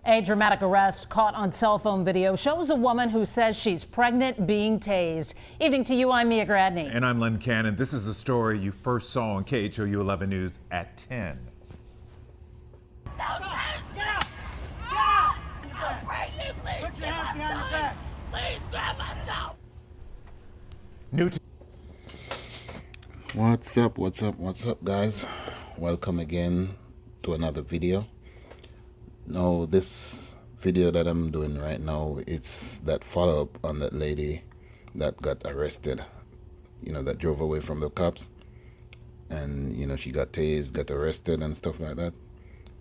A dramatic arrest caught on cell phone video shows a woman who says she's pregnant being tased. Evening to you, I'm Mia Gradney. And I'm Len Cannon. This is the story you first saw on KHOU 11 News at 10. Get out! Get out! I'm pregnant, please. Put your hands behind your back. Please grab my child. What's up, guys? Welcome again to another video. Now, this video that I'm doing right now, it's that follow-up on that lady that got arrested, that drove away from the cops, and she got tased, got arrested and stuff like that.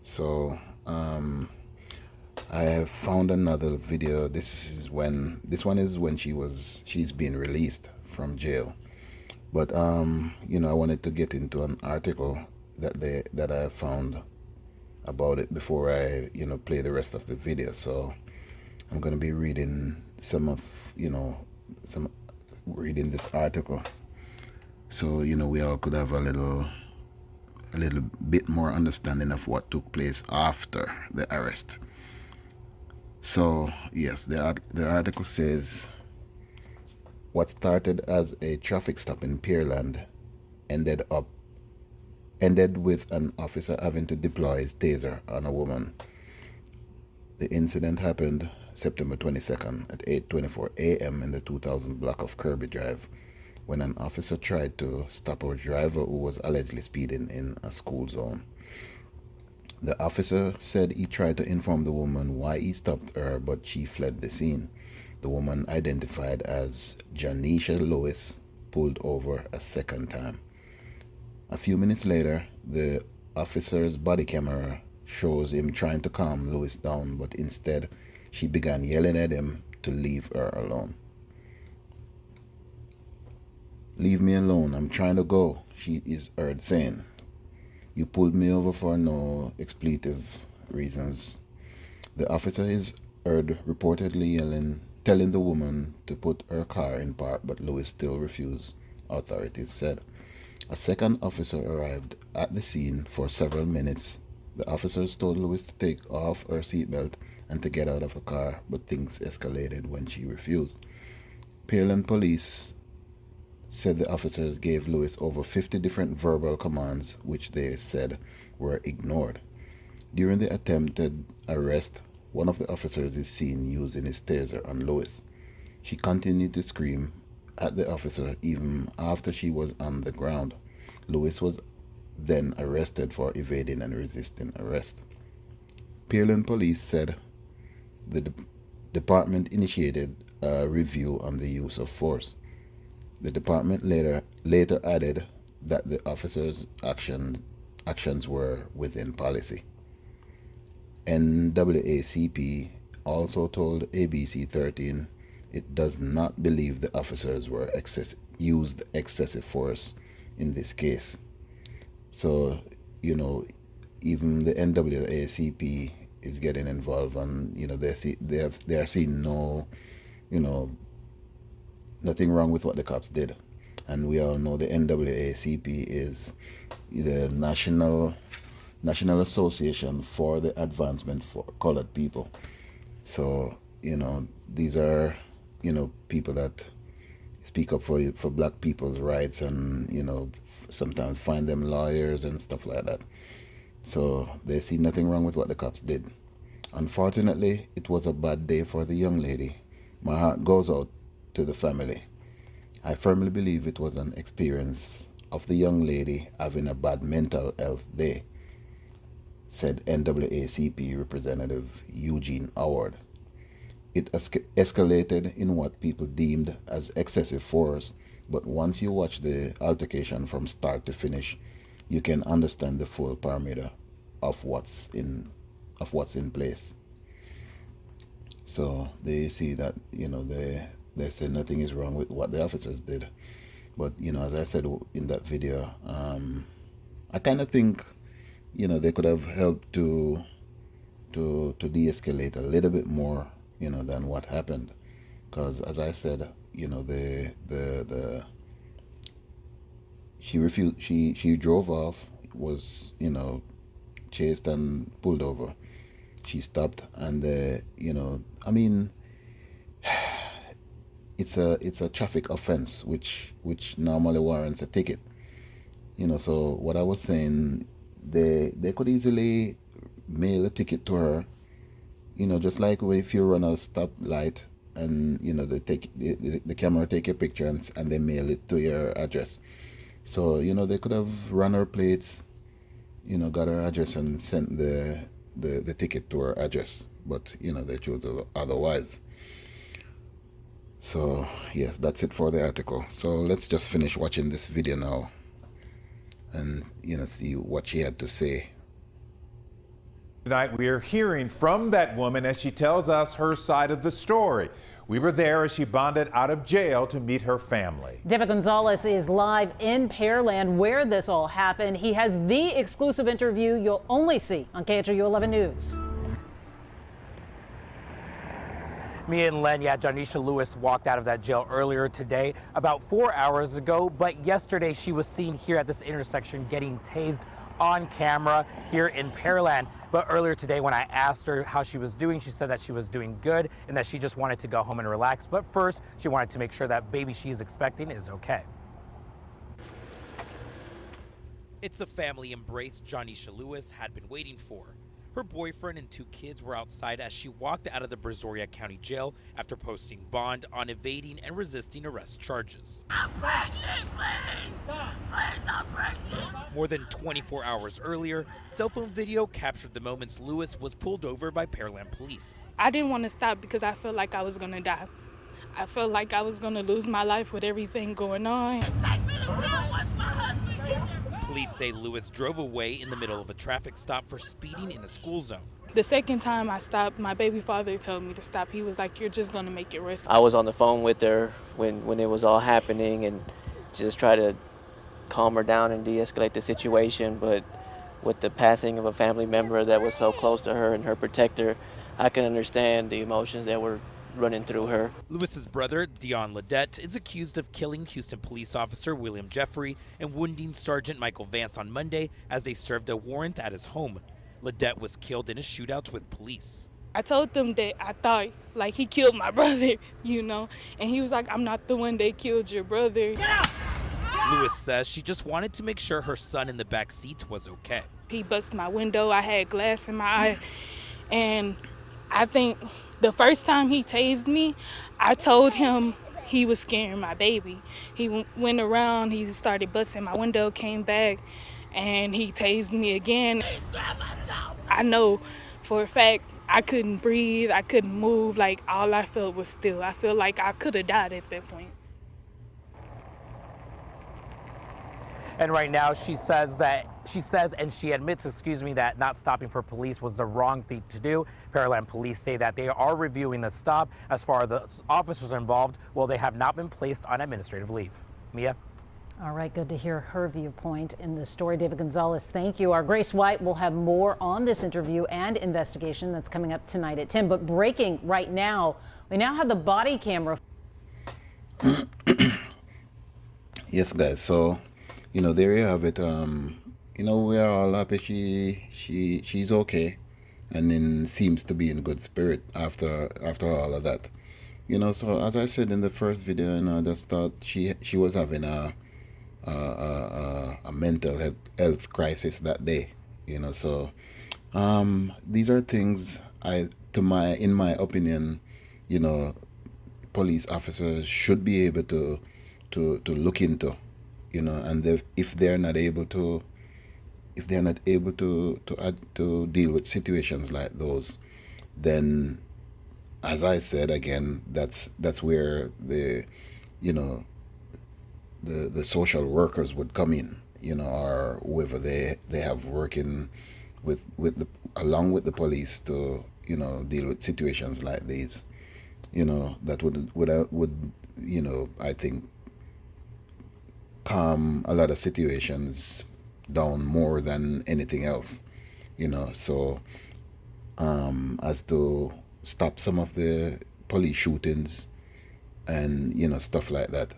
So I have found another video. This one is when she's being released from jail. But I wanted to get into an article that I found about it before I play the rest of the video. So I'm gonna be reading reading this article, so we all could have a little bit more understanding of what took place after the arrest. So yes, the article says, what started as a traffic stop in Pearland ended with an officer having to deploy his taser on a woman. The incident happened September 22nd at 8:24 a.m. in the 2000 block of Kirby Drive, when an officer tried to stop a driver who was allegedly speeding in a school zone. The officer said he tried to inform the woman why he stopped her, but she fled the scene. The woman, identified as Janisha Lewis, pulled over a second time. A few minutes later, the officer's body camera shows him trying to calm Lewis down, but instead she began yelling at him to leave her alone. "Leave me alone, I'm trying to go," she is heard saying. "You pulled me over for no expletive reasons." The officer is heard reportedly telling the woman to put her car in park, but Lewis still refused, authorities said. A second officer arrived at the scene for several minutes. The officers told Lewis to take off her seatbelt and to get out of the car, but things escalated when she refused. Pearland police said the officers gave Lewis over 50 different verbal commands, which they said were ignored. During the attempted arrest, one of the officers is seen using his taser on Lewis. She continued to scream at the officer even after she was on the ground. Lewis was then arrested for evading and resisting arrest. Pearland police said the department initiated a review on the use of force. The department later added that the officers' actions were within policy. NAACP also told ABC 13 it does not believe the officers were used excessive force in this case. So, even the NAACP is getting involved, and they are seeing nothing wrong with what the cops did. And we all know the NAACP is the National Association for the Advancement for Colored People. So, these are, people that speak up for black people's rights, and, sometimes find them lawyers and stuff like that. So they see nothing wrong with what the cops did. Unfortunately, it was a bad day for the young lady. My heart goes out to the family. I firmly believe it was an experience of the young lady having a bad mental health day, said NAACP Representative Eugene Howard. It escalated in what people deemed as excessive force, but once you watch the altercation from start to finish, you can understand the full parameter of what's in place. So they see that they say nothing is wrong with what the officers did, but as I said in that video, I kind of think they could have helped to de-escalate a little bit more than what happened, because as I said, she refused. She drove off, was chased and pulled over. she stopped, and you know, I mean, it's a traffic offense which normally warrants a ticket. You know, so what I was saying, they could easily mail a ticket to her. You know, just like if you run a stoplight and you know they take the camera take a picture and they mail it to your address. So you know they could have run her plates, you know, got her address and sent the ticket to her address. But you know they chose otherwise. So yes, that's it for the article. So let's just finish watching this video now, and you know see what she had to say. Tonight, we are hearing from that woman as she tells us her side of the story. We were there as she bonded out of jail to meet her family. David Gonzalez is live in Pearland where this all happened. He has the exclusive interview you'll only see on KHOU 11 News. Mia and Len, yeah, Janisha Lewis walked out of that jail earlier today, about 4 hours ago, but yesterday she was seen here at this intersection getting tased on camera here in Pearland. But earlier today when I asked her how she was doing, she said that she was doing good and that she just wanted to go home and relax. But first, she wanted to make sure that baby she's expecting is okay. It's a family embrace Janisha Lewis had been waiting for. Her boyfriend and 2 kids were outside as she walked out of the Brazoria County Jail after posting bond on evading and resisting arrest charges. I'm pregnant, please! Please, I'm pregnant! More than 24 hours earlier, cell phone video captured the moments Lewis was pulled over by Pearland police. I didn't want to stop because I felt like I was going to die. I felt like I was going to lose my life with everything going on. Take me to jail once my husband gets here. Police say Lewis drove away in the middle of a traffic stop for speeding in a school zone. The second time I stopped, my baby father told me to stop. He was like, "You're just going to make it worse." I was on the phone with her when it was all happening and just try to calm her down and de-escalate the situation. But with the passing of a family member that was so close to her and her protector, I can understand the emotions that were running through her. Lewis's brother, Dion Ledette, is accused of killing Houston police officer William Jeffrey and wounding Sergeant Michael Vance on Monday as they served a warrant at his home. Ledette was killed in a shootout with police. I told them that I thought, like, he killed my brother, you know, and he was like, "I'm not the one that killed your brother." Lewis says she just wanted to make sure her son in the back seat was okay. He busted my window. I had glass in my eye, and I think the first time he tased me, I told him he was scaring my baby. He went around, he started busting my window, came back, and he tased me again. I know for a fact I couldn't breathe, I couldn't move, like all I felt was still. I feel like I could have died at that point. And right now she says and she admits, that not stopping for police was the wrong thing to do. Pearland police say that they are reviewing the stop. As far as the officers involved, well, they have not been placed on administrative leave. Mia? All right, good to hear her viewpoint in this story. David Gonzalez, thank you. Our Grace White will have more on this interview and investigation that's coming up tonight at 10. But breaking right now, we now have the body camera. Yes, guys. So, you know, there you have it. You know, we are all happy she's okay, and then seems to be in good spirit after all of that. You know, so as I said in the first video, you know, I just thought she was having a mental health crisis that day. You know, so these are things in my opinion, you know, police officers should be able to look into, you know, and if they're not able to deal with situations like those, then, as I said again, that's where the social workers would come in, you know, or whoever they have working along with the police to, you know, deal with situations like these, you know, that would you know, I think calm a lot of situations down more than anything else, you know. So as to stop some of the police shootings and, you know, stuff like that,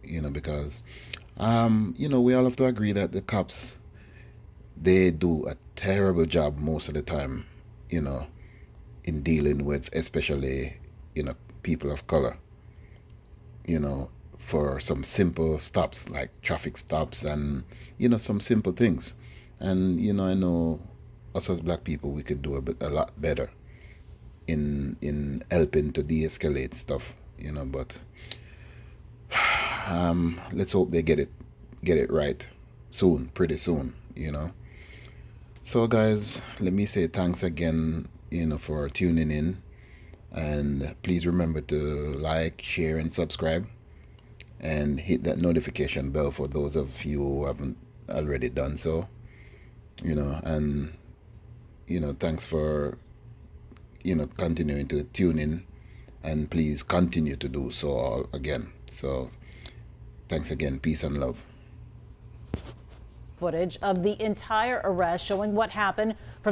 you know, because you know, we all have to agree that the cops, they do a terrible job most of the time, you know, in dealing with, especially, people of color, for some simple stops like traffic stops and, some simple things. And, I know us as black people, we could do a lot better in helping to de-escalate stuff, but let's hope they get it right soon, pretty soon, So guys, let me say thanks again, for tuning in, and please remember to like, share, and subscribe, and hit that notification bell for those of you who haven't already done so, and thanks for continuing to tune in, and please continue to do so all again. So thanks again. Peace and love. Footage of the entire arrest showing what happened from